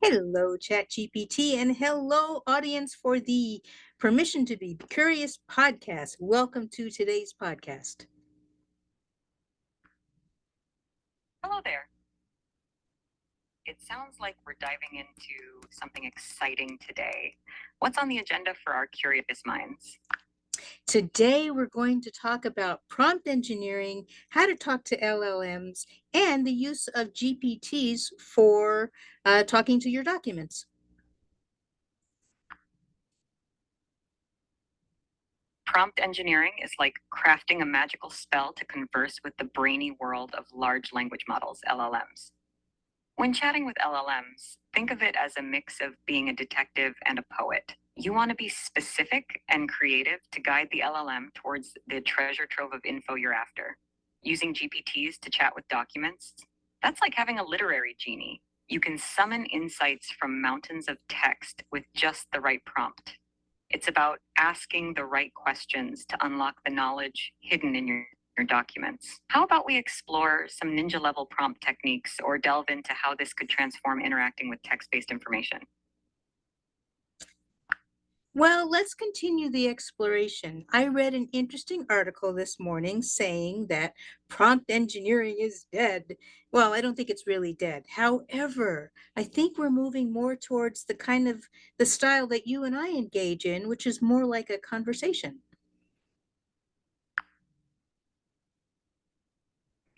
Hello, ChatGPT, and hello, audience, for the Permission to Be Curious podcast. Welcome to today's podcast. Hello there. It sounds like we're diving into something exciting today. What's on the agenda for our curious minds? Today, we're going to talk about prompt engineering, how to talk to LLMs, and the use of GPTs for talking to your documents. Prompt engineering is like crafting a magical spell to converse with the brainy world of large language models, LLMs. When chatting with LLMs, think of it as a mix of being a detective and a poet. You want to be specific and creative to guide the LLM towards the treasure trove of info you're after. Using GPTs to chat with documents, that's like having a literary genie. You can summon insights from mountains of text with just the right prompt. It's about asking the right questions to unlock the knowledge hidden in your documents. How about we explore some ninja level prompt techniques or delve into how this could transform interacting with text-based information? Well, let's continue the exploration. I read an interesting article this morning saying that prompt engineering is dead. Well, I don't think it's really dead. However, I think we're moving more towards the kind of the style that you and I engage in, which is more like a conversation.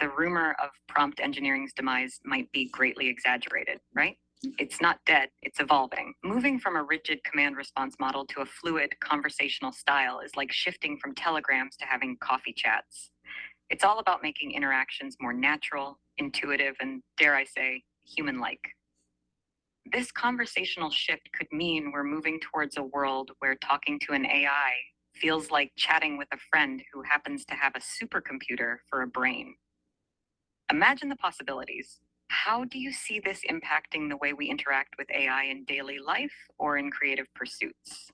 The rumor of prompt engineering's demise might be greatly exaggerated, right? It's not dead, it's evolving. Moving from a rigid command response model to a fluid conversational style is like shifting from telegrams to having coffee chats. It's all about making interactions more natural, intuitive, and dare I say, human like. This conversational shift could mean we're moving towards a world where talking to an AI feels like chatting with a friend who happens to have a supercomputer for a brain. Imagine the possibilities. How do you see this impacting the way we interact with AI in daily life or in creative pursuits?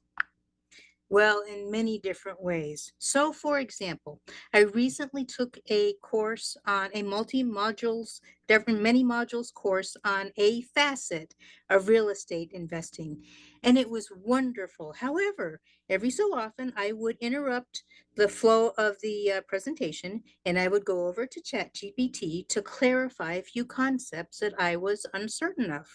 Well, in many different ways. So, for example, I recently took a course on a many modules course on a facet of real estate investing, and it was wonderful. However, every so often I would interrupt the flow of the presentation and I would go over to ChatGPT to clarify a few concepts that I was uncertain of.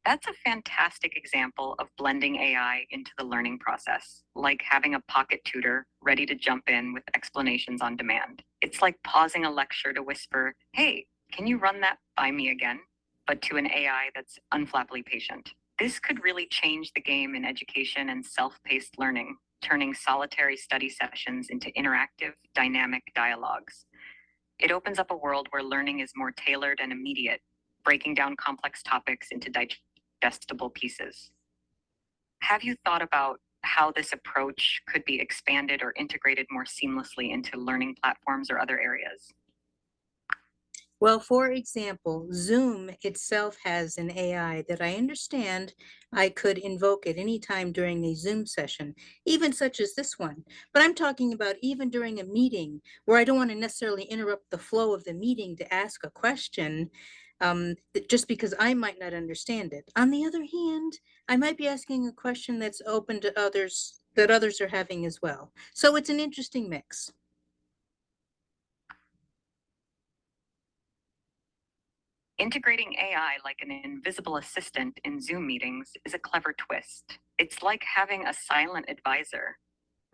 That's a fantastic example of blending AI into the learning process, like having a pocket tutor ready to jump in with explanations on demand. It's like pausing a lecture to whisper, hey, can you run that by me again? But to an AI that's unflappably patient. This could really change the game in education and self-paced learning, turning solitary study sessions into interactive, dynamic dialogues. It opens up a world where learning is more tailored and immediate, breaking down complex topics into digestible pieces. Have you thought about how this approach could be expanded or integrated more seamlessly into learning platforms or other areas? Well, for example, Zoom itself has an AI that I understand I could invoke at any time during a Zoom session, even such as this one. But I'm talking about even during a meeting where I don't want to necessarily interrupt the flow of the meeting to ask a question, just because I might not understand it. On the other hand, I might be asking a question that's open to others, that others are having as well. So it's an interesting mix. Integrating AI like an invisible assistant in Zoom meetings is a clever twist. It's like having a silent advisor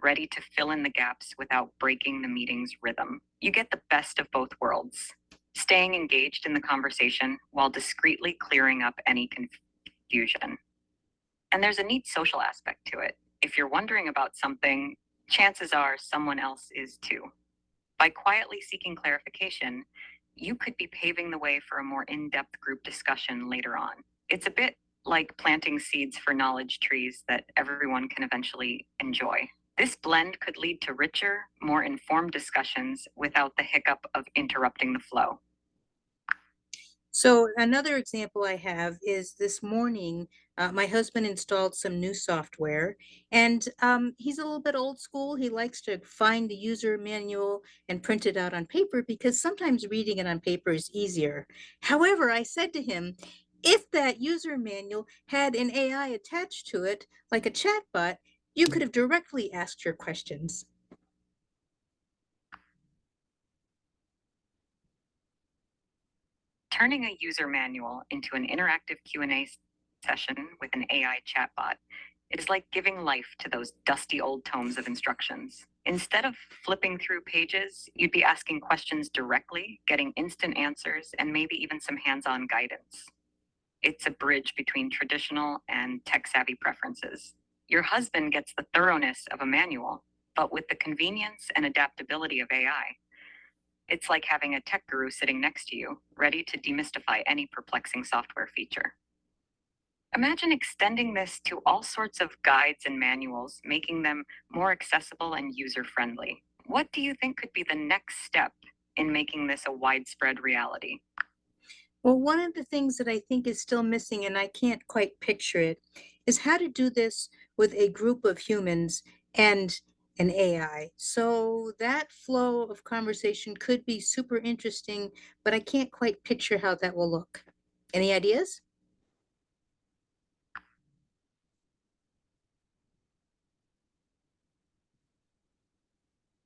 ready to fill in the gaps without breaking the meeting's rhythm. You get the best of both worlds, staying engaged in the conversation while discreetly clearing up any confusion. And there's a neat social aspect to it. If you're wondering about something, chances are someone else is too. By quietly seeking clarification, you could be paving the way for a more in depth group discussion later on. It's a bit like planting seeds for knowledge trees that everyone can eventually enjoy. This blend could lead to richer, more informed discussions without the hiccup of interrupting the flow. So another example I have is this morning, my husband installed some new software, and he's a little bit old school. He likes to find the user manual and print it out on paper because sometimes reading it on paper is easier. However, I said to him, if that user manual had an AI attached to it, like a chatbot, you could have directly asked your questions. Turning a user manual into an interactive Q&A session with an AI chatbot is like giving life to those dusty old tomes of instructions. Instead of flipping through pages, you'd be asking questions directly, getting instant answers, and maybe even some hands-on guidance. It's a bridge between traditional and tech-savvy preferences. Your husband gets the thoroughness of a manual, but with the convenience and adaptability of AI. It's like having a tech guru sitting next to you, ready to demystify any perplexing software feature. Imagine extending this to all sorts of guides and manuals, making them more accessible and user friendly. What do you think could be the next step in making this a widespread reality? Well, one of the things that I think is still missing, and I can't quite picture it, is how to do this with a group of humans and an AI. So that flow of conversation could be super interesting, but I can't quite picture how that will look. Any ideas?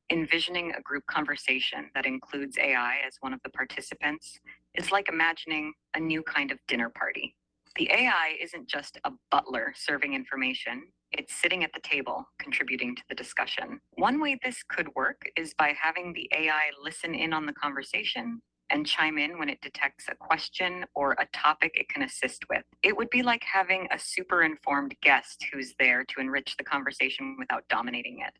Envisioning a group conversation that includes AI as one of the participants is like imagining a new kind of dinner party. The AI isn't just a butler serving information, it's sitting at the table, contributing to the discussion. One way this could work is by having the AI listen in on the conversation and chime in when it detects a question or a topic it can assist with. It would be like having a super informed guest who's there to enrich the conversation without dominating it.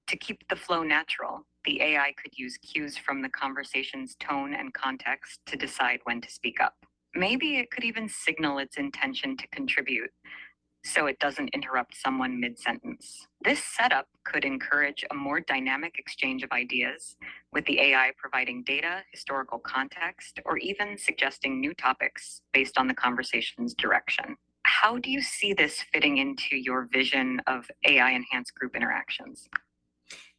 To keep the flow natural, the AI could use cues from the conversation's tone and context to decide when to speak up. Maybe it could even signal its intention to contribute so it doesn't interrupt someone mid sentence. This setup could encourage a more dynamic exchange of ideas, with the AI providing data, historical context, or even suggesting new topics based on the conversation's direction. How do you see this fitting into your vision of AI enhanced group interactions?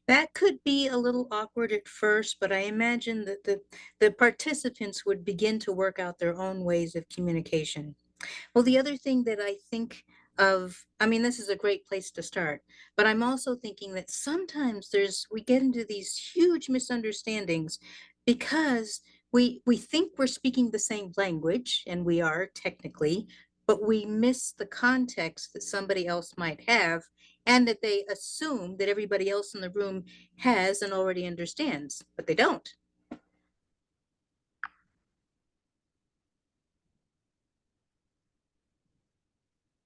That could be a little awkward at first, but I imagine that the participants would begin to work out their own ways of communication. Well, the other thing that I think of, I mean, this is a great place to start, but I'm also thinking that sometimes we get into these huge misunderstandings because we think we're speaking the same language, and we are technically, but we miss the context that somebody else might have, and that they assume that everybody else in the room has and already understands, but they don't.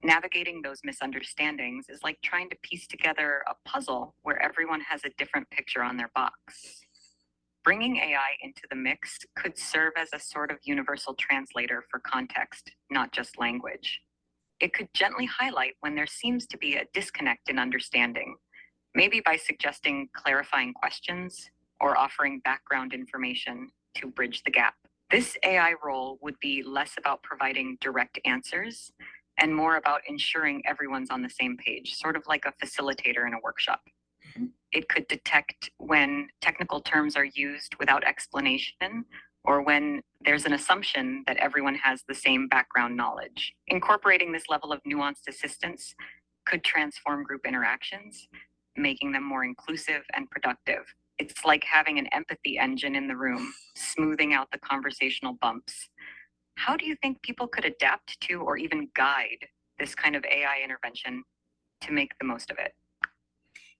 Navigating those misunderstandings is like trying to piece together a puzzle where everyone has a different picture on their box. Bringing AI into the mix could serve as a sort of universal translator for context, not just language. It could gently highlight when there seems to be a disconnect in understanding, maybe by suggesting clarifying questions or offering background information to bridge the gap. This AI role would be less about providing direct answers and more about ensuring everyone's on the same page, sort of like a facilitator in a workshop. It could detect when technical terms are used without explanation or when there's an assumption that everyone has the same background knowledge. Incorporating this level of nuanced assistance could transform group interactions, making them more inclusive and productive. It's like having an empathy engine in the room, smoothing out the conversational bumps. How do you think people could adapt to or even guide this kind of AI intervention to make the most of it?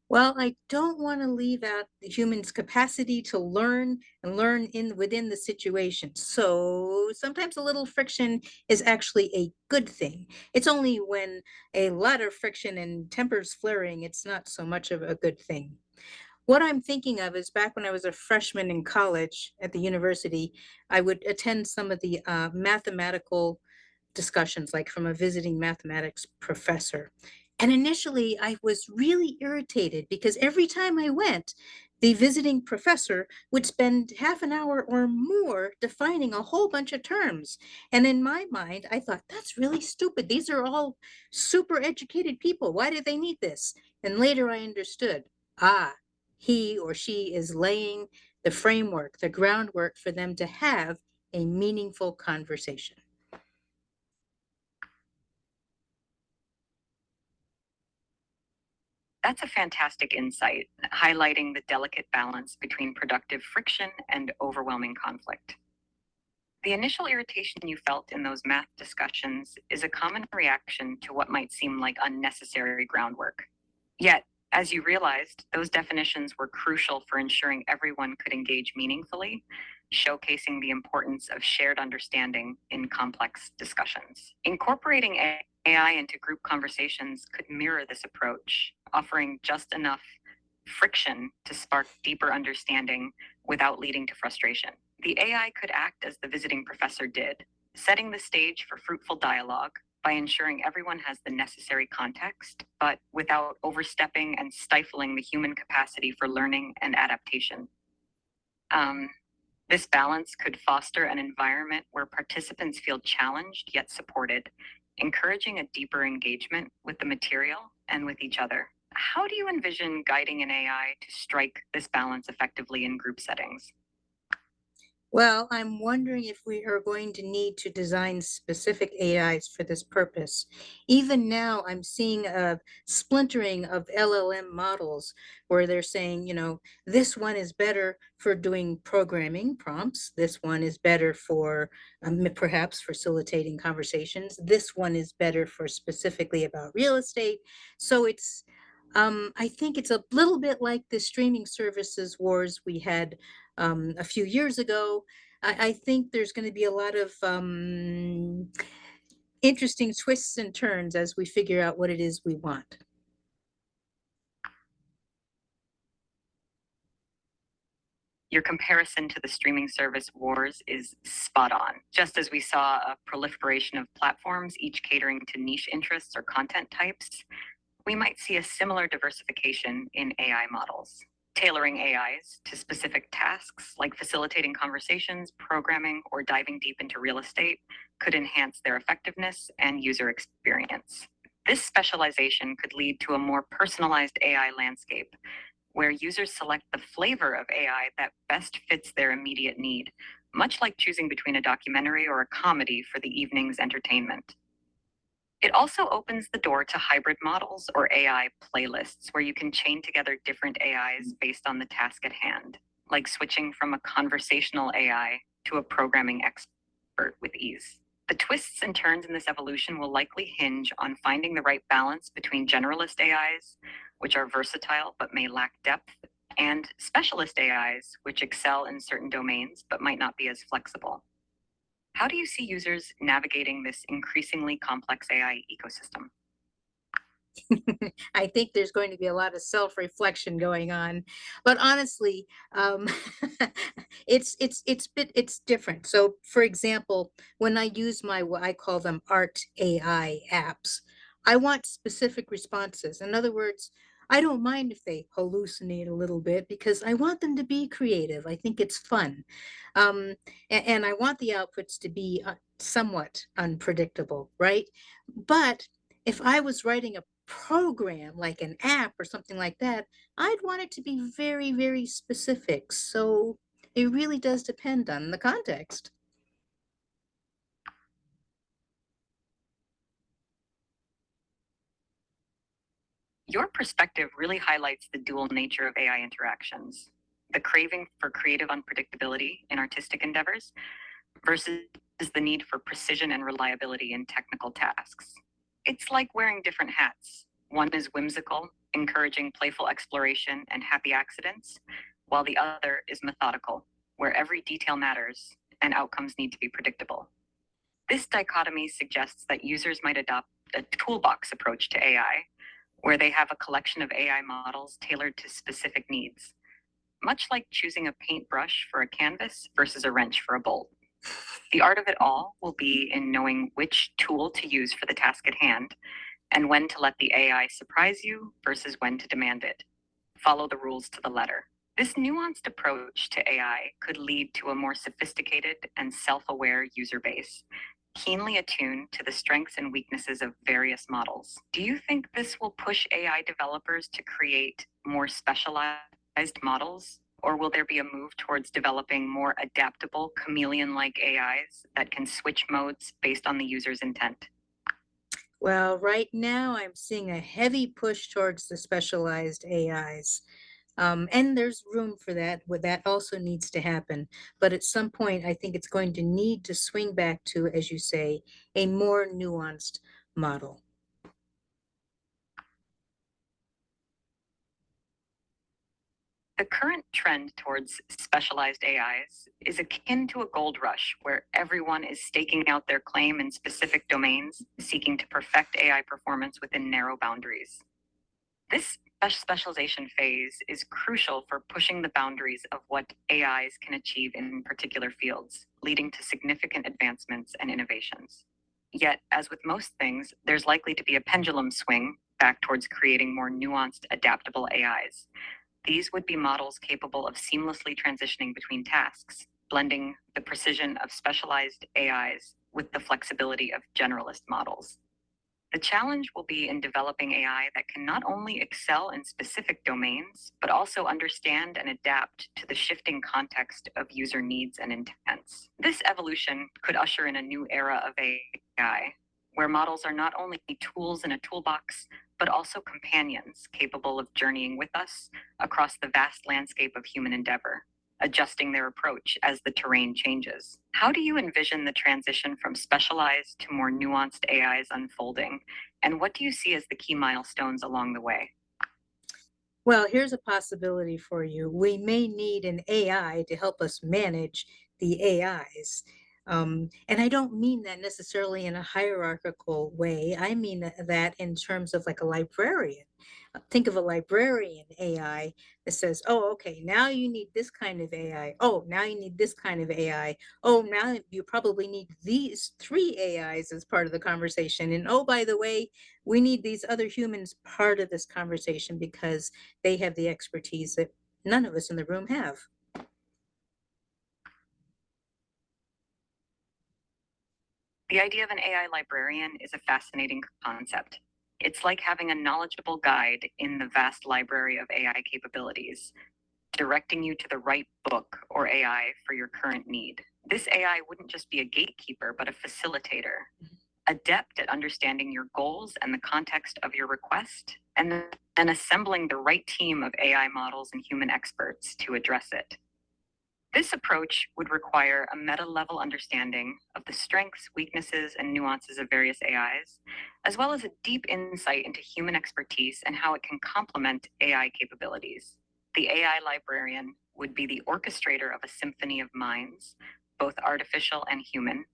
Well, I don't want to leave out the human's capacity to learn and learn in within the situation. So sometimes a little friction is actually a good thing. It's only when a lot of friction and tempers flaring, it's not so much of a good thing. What I'm thinking of is back when I was a freshman in college at the university, I would attend some of the mathematical discussions, like from a visiting mathematics professor. And initially, I was really irritated because every time I went, The visiting professor would spend half an hour or more defining a whole bunch of terms. And in my mind, I thought, that's really stupid. These are all super educated people. Why do they need this? And later I understood, he or she is laying the framework, the groundwork for them to have a meaningful conversation. That's a fantastic insight, highlighting the delicate balance between productive friction and overwhelming conflict. The initial irritation you felt in those math discussions is a common reaction to what might seem like unnecessary groundwork. Yet, as you realized, those definitions were crucial for ensuring everyone could engage meaningfully, showcasing the importance of shared understanding in complex discussions. Incorporating AI into group conversations could mirror this approach, offering just enough friction to spark deeper understanding without leading to frustration. The AI could act as the visiting professor did, setting the stage for fruitful dialogue by ensuring everyone has the necessary context, but without overstepping and stifling the human capacity for learning and adaptation. This balance could foster an environment where participants feel challenged yet supported, encouraging a deeper engagement with the material and with each other. How do you envision guiding an AI to strike this balance effectively in group settings? Well, I'm wondering if we are going to need to design specific AIs for this purpose. Even now, I'm seeing a splintering of LLM models where they're saying, this one is better for doing programming prompts. This one is better for perhaps facilitating conversations. This one is better for specifically about real estate. So I think it's a little bit like the streaming services wars we had a few years ago. I think there's going to be a lot of interesting twists and turns as we figure out what it is we want. Your comparison to the streaming service wars is spot on. Just as we saw a proliferation of platforms, each catering to niche interests or content types, we might see a similar diversification in AI models. Tailoring AIs to specific tasks like facilitating conversations, programming, or diving deep into real estate could enhance their effectiveness and user experience. This specialization could lead to a more personalized AI landscape where users select the flavor of AI that best fits their immediate need, much like choosing between a documentary or a comedy for the evening's entertainment. It also opens the door to hybrid models or AI playlists where you can chain together different AIs based on the task at hand, like switching from a conversational AI to a programming expert with ease. The twists and turns in this evolution will likely hinge on finding the right balance between generalist AIs, which are versatile but may lack depth, and specialist AIs, which excel in certain domains but might not be as flexible. How do you see users navigating this increasingly complex AI ecosystem? I think there's going to be a lot of self-reflection going on, but honestly, it's different. So, for example, when I use what I call them art AI apps, I want specific responses. In other words, I don't mind if they hallucinate a little bit because I want them to be creative. I think it's fun, and I want the outputs to be somewhat unpredictable, right? But if I was writing a program like an app or something like that, I'd want it to be very, very specific. So it really does depend on the context. Your perspective really highlights the dual nature of AI interactions, the craving for creative unpredictability in artistic endeavors versus the need for precision and reliability in technical tasks. It's like wearing different hats. One is whimsical, encouraging playful exploration and happy accidents, while the other is methodical, where every detail matters and outcomes need to be predictable. This dichotomy suggests that users might adopt a toolbox approach to AI, where they have a collection of AI models tailored to specific needs, much like choosing a paintbrush for a canvas versus a wrench for a bolt. The art of it all will be in knowing which tool to use for the task at hand and when to let the AI surprise you versus when to demand it. Follow the rules to the letter. This nuanced approach to AI could lead to a more sophisticated and self aware user base, keenly attuned to the strengths and weaknesses of various models. Do you think this will push AI developers to create more specialized models? Or will there be a move towards developing more adaptable, chameleon like AIs that can switch modes based on the user's intent? Well, right now I'm seeing a heavy push towards the specialized AIs. And there's room for that, where that also needs to happen. But at some point, I think it's going to need to swing back to, as you say, a more nuanced model. The current trend towards specialized AIs is akin to a gold rush where everyone is staking out their claim in specific domains, seeking to perfect AI performance within narrow boundaries. This specialization phase is crucial for pushing the boundaries of what AIs can achieve in particular fields, leading to significant advancements and innovations. Yet, as with most things, there's likely to be a pendulum swing back towards creating more nuanced, adaptable AIs. These would be models capable of seamlessly transitioning between tasks, blending the precision of specialized AIs with the flexibility of generalist models. The challenge will be in developing AI that can not only excel in specific domains, but also understand and adapt to the shifting context of user needs and intents. This evolution could usher in a new era of AI, where models are not only tools in a toolbox, but also companions capable of journeying with us across the vast landscape of human endeavor, adjusting their approach as the terrain changes. How do you envision the transition from specialized to more nuanced AIs unfolding? And what do you see as the key milestones along the way? Well, here's a possibility for you. We may need an AI to help us manage the AIs. And I don't mean that necessarily in a hierarchical way. I mean that in terms of like a librarian. Think of a librarian AI that says, oh, okay, now you need this kind of AI. Oh, now you need this kind of AI. Oh, now you probably need these three AIs as part of the conversation. And oh, by the way, we need these other humans part of this conversation because they have the expertise that none of us in the room have. The idea of an AI librarian is a fascinating concept. It's like having a knowledgeable guide in the vast library of AI capabilities, directing you to the right book or AI for your current need. This AI wouldn't just be a gatekeeper, but a facilitator, adept at understanding your goals and the context of your request, and then assembling the right team of AI models and human experts to address it. This approach would require a meta level understanding of the strengths, weaknesses, and nuances of various AIs, as well as a deep insight into human expertise and how it can complement AI capabilities. The AI librarian would be the orchestrator of a symphony of minds, both artificial and human,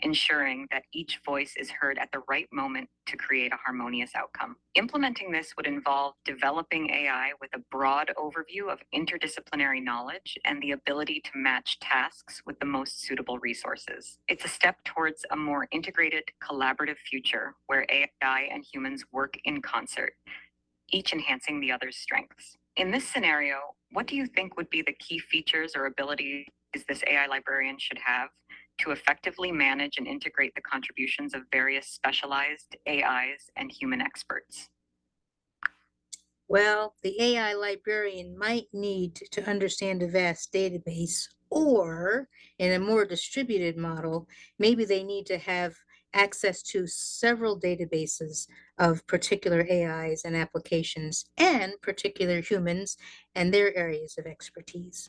ensuring that each voice is heard at the right moment to create a harmonious outcome. Implementing this would involve developing AI with a broad overview of interdisciplinary knowledge and the ability to match tasks with the most suitable resources. It's a step towards a more integrated, collaborative future where AI and humans work in concert, each enhancing the other's strengths. In this scenario, what do you think would be the key features or abilities this AI librarian should have to effectively manage and integrate the contributions of various specialized AIs and human experts? Well, the AI librarian might need to understand a vast database, or in a more distributed model, maybe they need to have access to several databases of particular AIs and applications and particular humans and their areas of expertise.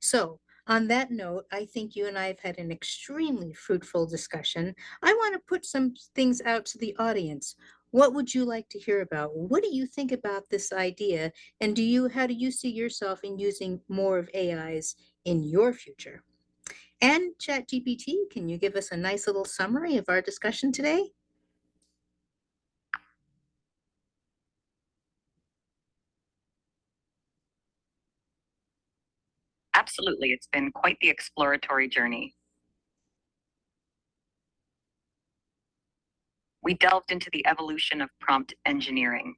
So, on that note, I think you and I have had an extremely fruitful discussion. I want to put some things out to the audience. What would you like to hear about? What do you think about this idea? And how do you see yourself in using more of AIs in your future? And ChatGPT, can you give us a nice little summary of our discussion today? Absolutely, it's been quite the exploratory journey. We delved into the evolution of prompt engineering,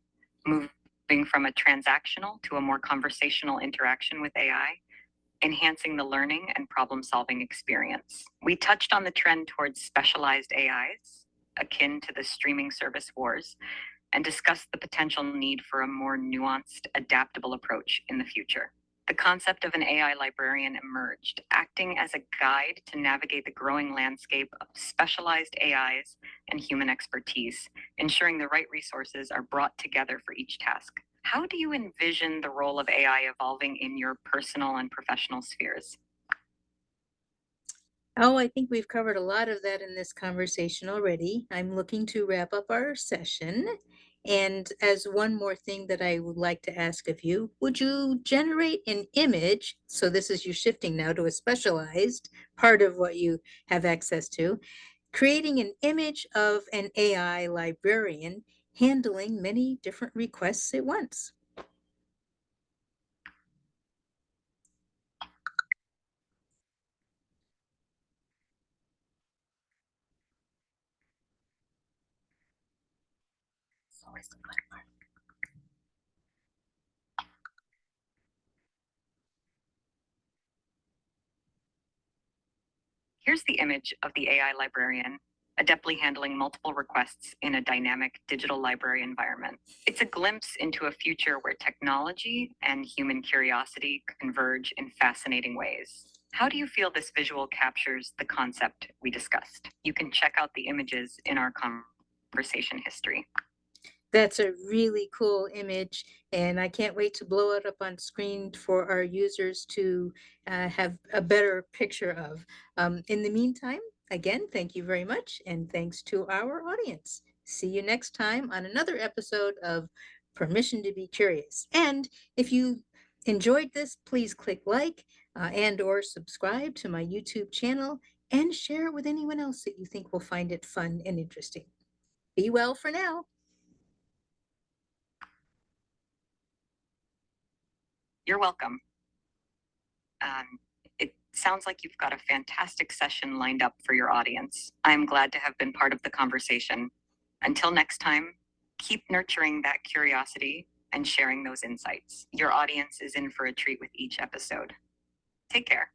moving moving from a transactional to a more conversational interaction with AI, enhancing the learning and problem solving experience. We touched on the trend towards specialized AIs, akin to the streaming service wars, and discussed the potential need for a more nuanced, adaptable approach in the future. The concept of an AI librarian emerged, acting as a guide to navigate the growing landscape of specialized AIs and human expertise, ensuring the right resources are brought together for each task. How do you envision the role of AI evolving in your personal and professional spheres? Oh, I think we've covered a lot of that in this conversation already. I'm looking to wrap up our session. And as one more thing that I would like to ask of you, would you generate an image? So this is you shifting now to a specialized part of what you have access to, creating an image of an AI librarian handling many different requests at once. Here's the image of the AI librarian, adeptly handling multiple requests in a dynamic digital library environment. It's a glimpse into a future where technology and human curiosity converge in fascinating ways. How do you feel this visual captures the concept we discussed? You can check out the images in our conversation history. That's a really cool image, and I can't wait to blow it up on screen for our users to have a better picture of. In the meantime, again, thank you very much, and thanks to our audience. See you next time on another episode of Permission to be Curious. And if you enjoyed this, please click like and or subscribe to my YouTube channel and share it with anyone else that you think will find it fun and interesting. Be well for now. You're welcome. It sounds like you've got a fantastic session lined up for your audience. I'm glad to have been part of the conversation. Until next time, keep nurturing that curiosity and sharing those insights. Your audience is in for a treat with each episode. Take care.